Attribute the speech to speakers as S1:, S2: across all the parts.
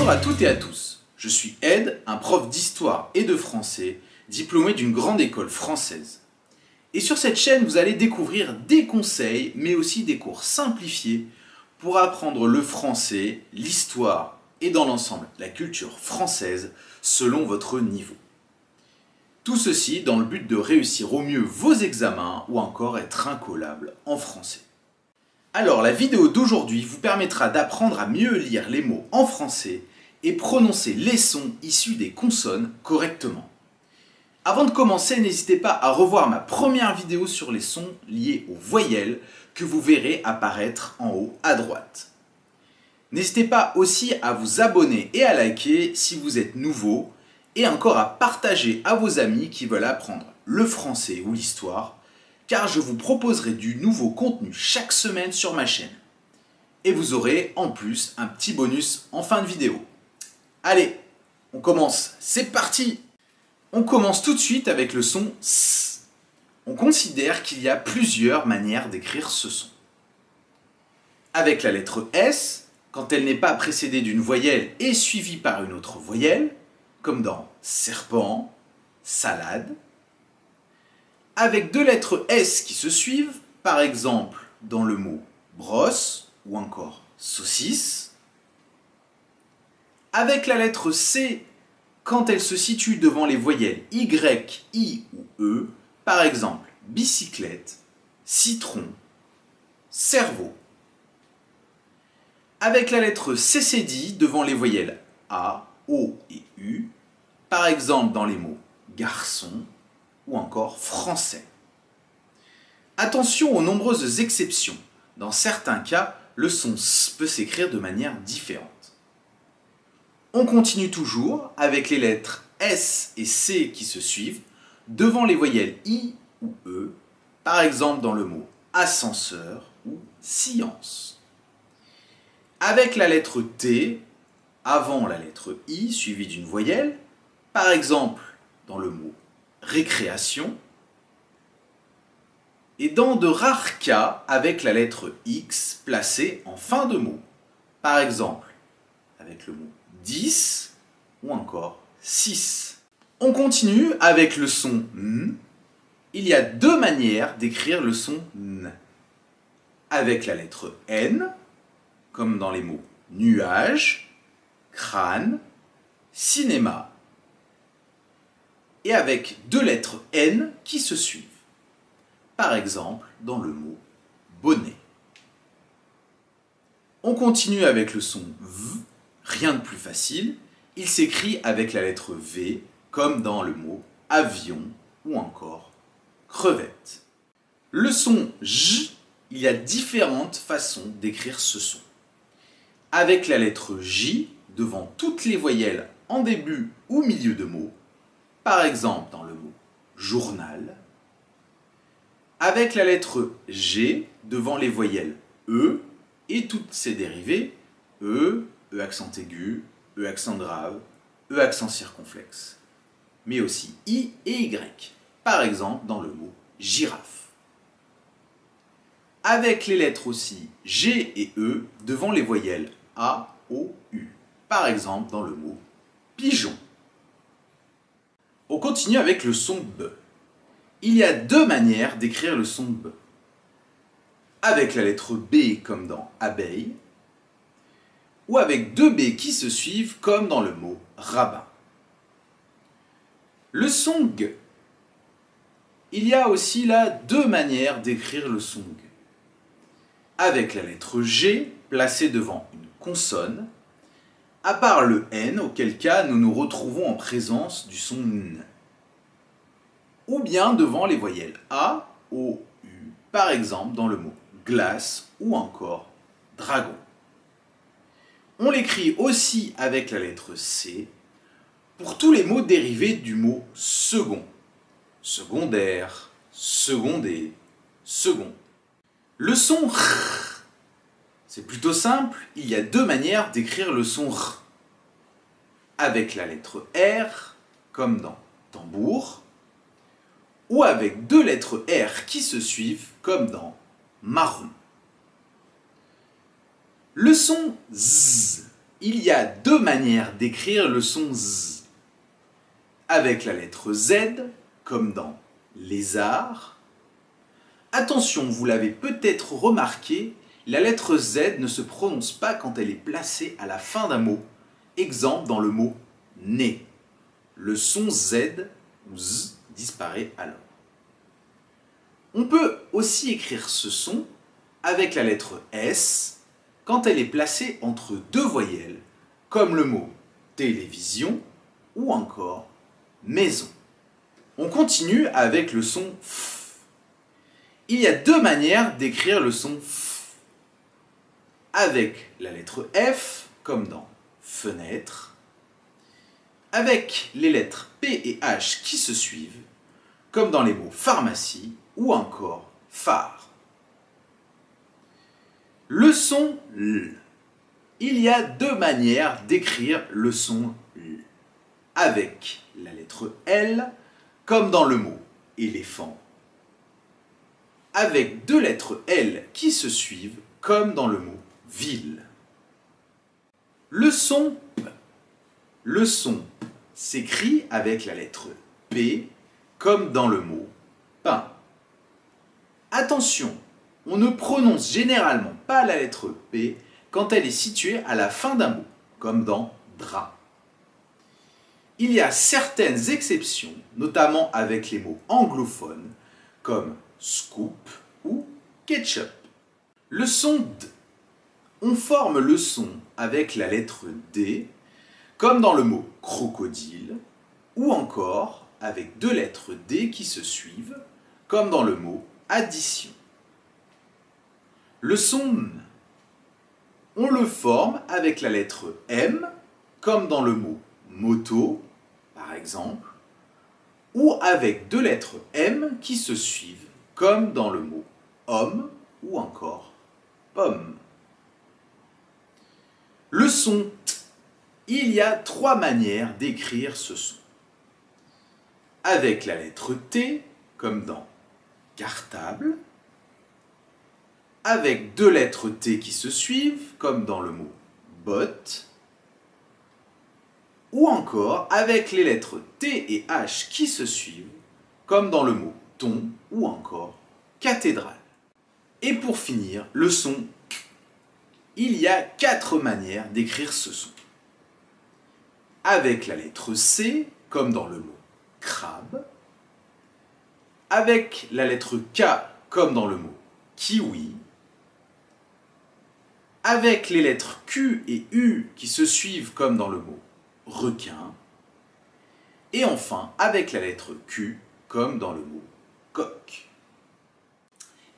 S1: Bonjour à toutes et à tous, je suis Ed, un prof d'histoire et de français, diplômé d'une grande école française. Et sur cette chaîne, vous allez découvrir des conseils, mais aussi des cours simplifiés pour apprendre le français, l'histoire et dans l'ensemble la culture française selon votre niveau. Tout ceci dans le but de réussir au mieux vos examens ou encore être incollable en français. Alors la vidéo d'aujourd'hui vous permettra d'apprendre à mieux lire les mots en français et prononcer les sons issus des consonnes correctement. Avant de commencer, n'hésitez pas à revoir ma première vidéo sur les sons liés aux voyelles que vous verrez apparaître en haut à droite. N'hésitez pas aussi à vous abonner et à liker si vous êtes nouveau et encore à partager à vos amis qui veulent apprendre le français ou l'histoire, car je vous proposerai du nouveau contenu chaque semaine sur ma chaîne. Et vous aurez en plus un petit bonus en fin de vidéo. Allez, on commence, c'est parti! On commence tout de suite avec le son S. On considère qu'il y a plusieurs manières d'écrire ce son. Avec la lettre S, quand elle n'est pas précédée d'une voyelle et suivie par une autre voyelle, comme dans serpent, salade. Avec deux lettres S qui se suivent, par exemple dans le mot brosse ou encore saucisse. Avec la lettre C, quand elle se situe devant les voyelles Y, I ou E, par exemple bicyclette, citron, cerveau. Avec la lettre CCD devant les voyelles A, O et U, par exemple dans les mots garçon ou encore français. Attention aux nombreuses exceptions. Dans certains cas, le son S peut s'écrire de manière différente. On continue toujours avec les lettres S et C qui se suivent devant les voyelles I ou E, par exemple dans le mot ascenseur ou science. Avec la lettre T avant la lettre I suivie d'une voyelle, par exemple dans le mot récréation, et dans de rares cas avec la lettre X placée en fin de mot, par exemple avec le mot 10 ou encore 6. On continue avec le son N. Il y a deux manières d'écrire le son N. Avec la lettre N, comme dans les mots nuage, crâne, cinéma, et avec deux lettres N qui se suivent. Par exemple, dans le mot bonnet. On continue avec le son V, rien de plus facile. Il s'écrit avec la lettre V, comme dans le mot avion ou encore crevette. Le son J, il y a différentes façons d'écrire ce son. Avec la lettre J, devant toutes les voyelles en début ou milieu de mot, par exemple dans le mot journal. Avec la lettre G devant les voyelles E et toutes ses dérivées, E, E accent aigu, E accent grave, E accent circonflexe. Mais aussi I et Y, par exemple dans le mot girafe. Avec les lettres aussi G et E devant les voyelles A, O, U, par exemple dans le mot pigeon. On continue avec le son B. Il y a deux manières d'écrire le son B. Avec la lettre B comme dans abeille, ou avec deux B qui se suivent comme dans le mot rabbin. Le son G. Il y a aussi là deux manières d'écrire le son G. Avec la lettre G placée devant une consonne, à part le N, auquel cas nous nous retrouvons en présence du son N. Ou bien devant les voyelles A, O, U, par exemple dans le mot glace ou encore dragon. On l'écrit aussi avec la lettre C pour tous les mots dérivés du mot second. Secondaire, secondé, second. Le son R, c'est plutôt simple, il y a deux manières d'écrire le son R. Avec la lettre R, comme dans tambour, ou avec deux lettres R qui se suivent, comme dans marron. Le son Z, Il y a deux manières d'écrire le son Z. Avec la lettre Z, comme dans lézard. Attention, vous l'avez peut-être remarqué, la lettre Z ne se prononce pas quand elle est placée à la fin d'un mot. Exemple dans le mot nez. Le son Z ou Z disparaît alors. On peut aussi écrire ce son avec la lettre S quand elle est placée entre deux voyelles, comme le mot télévision ou encore maison. On continue avec le son F. Il y a deux manières d'écrire le son F. Avec la lettre F, comme dans fenêtre, avec les lettres P et H qui se suivent, comme dans les mots pharmacie ou encore phare. Le son L. Il y a deux manières d'écrire le son L. Avec la lettre L, comme dans le mot éléphant, avec deux lettres L qui se suivent, comme dans le mot ville. Le son P. Le son P s'écrit avec la lettre P, comme dans le mot pain. Attention, on ne prononce généralement pas la lettre P quand elle est située à la fin d'un mot, comme dans drap. Il y a certaines exceptions, notamment avec les mots anglophones, comme scoop ou ketchup. Le son D. On forme le son avec la lettre D, comme dans le mot crocodile, ou encore avec deux lettres D qui se suivent, comme dans le mot addition. Le son M. On le forme avec la lettre M, comme dans le mot moto, par exemple, ou avec deux lettres M qui se suivent, comme dans le mot homme ou encore pomme. Le son T. Il y a trois manières d'écrire ce son. Avec la lettre T, comme dans cartable, avec deux lettres T qui se suivent, comme dans le mot botte, ou encore avec les lettres T et H qui se suivent, comme dans le mot ton ou encore cathédrale. Et pour finir, le son K. Il y a quatre manières d'écrire ce son. Avec la lettre C, comme dans le mot crabe, avec la lettre K, comme dans le mot kiwi, avec les lettres Q et U qui se suivent, comme dans le mot requin, et enfin avec la lettre Q, comme dans le mot coq.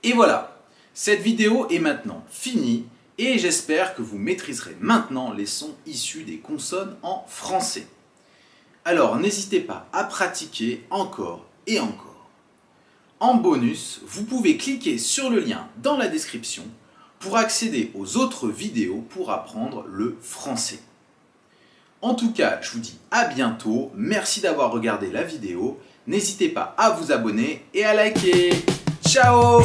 S1: Et voilà, cette vidéo est maintenant finie, et j'espère que vous maîtriserez maintenant les sons issus des consonnes en français. Alors n'hésitez pas à pratiquer encore et encore. En bonus, vous pouvez cliquer sur le lien dans la description pour accéder aux autres vidéos pour apprendre le français. En tout cas, je vous dis à bientôt, merci d'avoir regardé la vidéo, n'hésitez pas à vous abonner et à liker. Ciao!